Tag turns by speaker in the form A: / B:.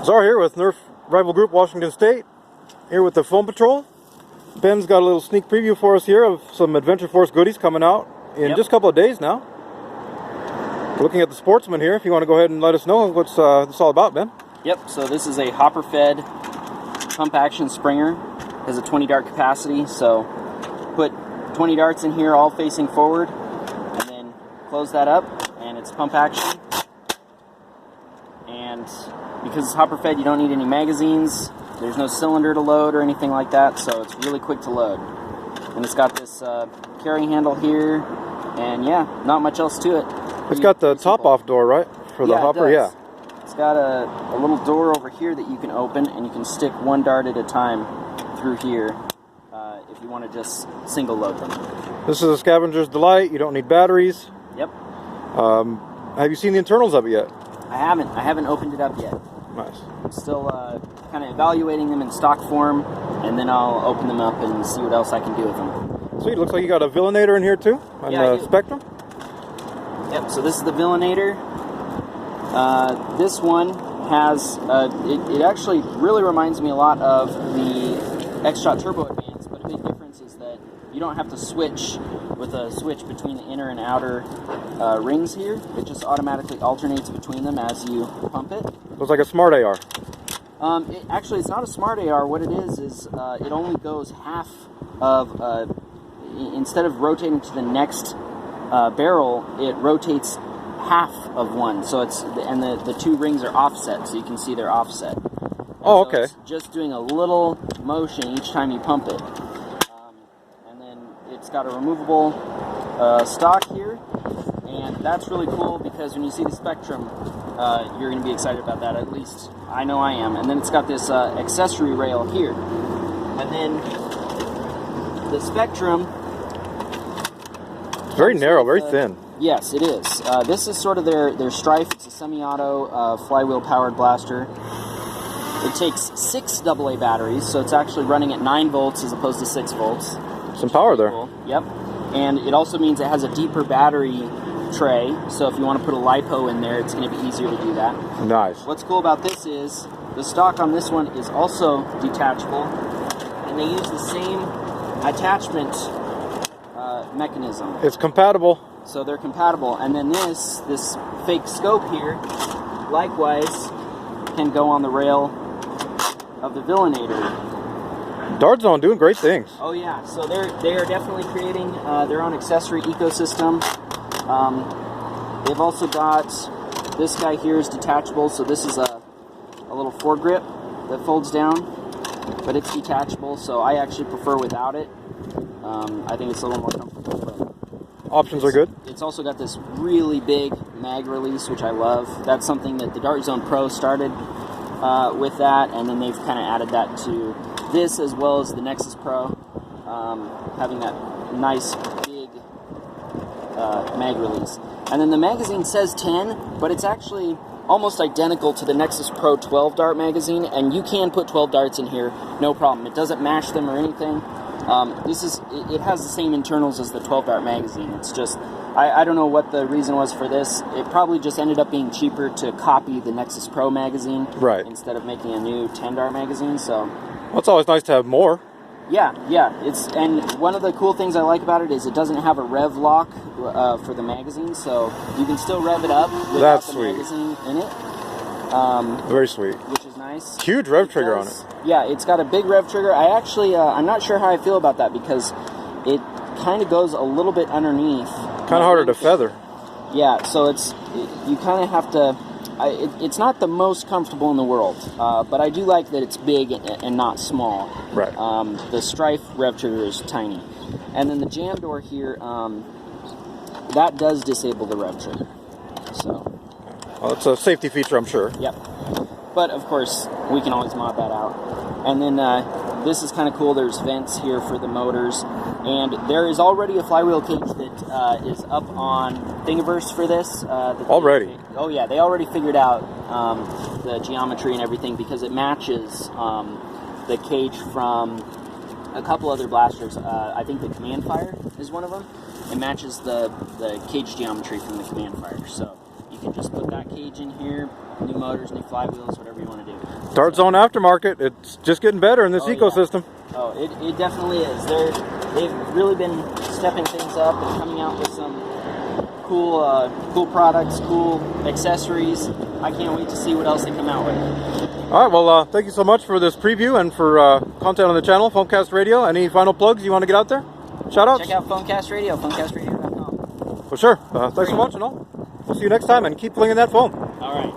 A: Czar here with Nerf Rival Group Washington State, here with the Foam Patrol. Ben's got a little sneak preview for us here of some Adventure Force goodies coming out in just a couple of days now. We're looking at the Sportsman here, if you want to go ahead and let us know what's this all about, Ben.
B: Yep, so this is a hopper-fed pump-action Springer. It has a 20-dart capacity, so put 20 darts in here all facing forward, and then close that up, and it's pump-action. And because it's hopper-fed, you don't need any magazines. There's no cylinder to load or anything like that, so it's really quick to load. And it's got this carry handle here, and yeah, not much else to it.
A: It's got the top-off door, right? For the hopper, yeah.
B: It's got a little door over here that you can open, and you can stick one dart at a time through here if you want to just single load them.
A: This is a scavenger's delight. You don't need batteries.
B: Yep.
A: Have you seen the internals of it yet?
B: I haven't opened it up yet.
A: Nice.
B: I'm still kind of evaluating them in stock form, and then I'll open them up and see what else I can do with them.
A: Sweet. Looks like you got a Villainator in here too, on the Spectrum.
B: Yep, so this is the Villainator. This one has, it actually really reminds me a lot of the X-Shot Turbo Advance, but a big difference is that you don't have to switch with a switch between the inner and outer rings here. It just automatically alternates between them as you pump it.
A: Looks like a Smart AR.
B: Actually, it's not a Smart AR. What it is it only goes half of, instead of rotating to the next barrel, it rotates half of one. So and the two rings are offset, so you can see they're offset.
A: Oh,
B: so
A: okay.
B: It's just doing a little motion each time you pump it. And then it's got a removable stock here, and that's really cool because when you see the Spectrum, you're going to be excited about that. At least I know I am. And then it's got this accessory rail here, and then the Spectrum.
A: Very narrow, very thin.
B: Yes, it is. This is sort of their Strife. It's a semi-auto flywheel-powered blaster. It takes 6 AA batteries, so it's actually running at 9 volts as opposed to 6 volts.
A: Some power there.
B: Cool. Yep. And it also means it has a deeper battery tray, so if you want to put a LiPo in there, it's going to be easier to do that.
A: Nice.
B: What's cool about this is the stock on this one is also detachable, and they use the same attachment mechanism.
A: It's compatible.
B: So they're compatible. And then this fake scope here, likewise, can go on the rail of the Villainator.
A: Dart Zone doing great things.
B: Oh yeah, so they are definitely creating their own accessory ecosystem. They've also got this guy here is detachable, so this is a little foregrip that folds down, but it's detachable, so I actually prefer without it. I think it's a little more comfortable. But
A: options are good.
B: It's also got this really big mag release, which I love. That's something that the Dart Zone Pro started with that, and then they've kind of added that to this as well as the Nexus Pro, having that nice big mag release. And then the magazine says 10, but it's actually almost identical to the Nexus Pro 12 dart magazine, and you can put 12 darts in here, no problem. It doesn't mash them or anything. It has the same internals as the 12 dart magazine. It's just, I don't know what the reason was for this. It probably just ended up being cheaper to copy the Nexus Pro magazine,
A: right,
B: instead of making a new 10 dart magazine. So,
A: well, it's always nice to have more.
B: Yeah. And one of the cool things I like about it is it doesn't have a rev lock for the magazine, so you can still rev it up without the magazine in it.
A: Very sweet.
B: Which is nice.
A: Huge rev trigger on it.
B: Yeah, it's got a big rev trigger. I actually, I'm not sure how I feel about that because it kind of goes a little bit underneath.
A: Kind of harder to feather.
B: Yeah, so you kind of have to. It's not the most comfortable in the world, but I do like that it's big and not small.
A: Right.
B: The Strife rev trigger is tiny, and then the jam door here, that does disable the rev trigger. So.
A: Well, it's a safety feature, I'm sure.
B: Yep. But of course, we can always mod that out. And then this is kind of cool. There's vents here for the motors, and there is already a flywheel cage that is up on Thingiverse for this.
A: Already?
B: Oh yeah, they already figured out the geometry and everything because it matches the cage from a couple other blasters. I think the Command Fire is one of them. It matches the cage geometry from the Command Fire, so you can just put that cage in here, new motors, new flywheels, whatever you want to do.
A: Dart Zone aftermarket, it's just getting better in this
B: Oh,
A: ecosystem.
B: Yeah. Oh, it definitely is. They've really been stepping things up and coming out with some cool products, cool accessories. I can't wait to see what else they come out with.
A: All right, well, thank you so much for this preview and for content on the channel, Foamcast Radio. Any final plugs you want to get out there? Shout outs?
B: Check out Foamcast Radio, foamcastradio.com.
A: For sure. Thanks so much and all. We'll see you next time and keep flinging that foam.
B: All right.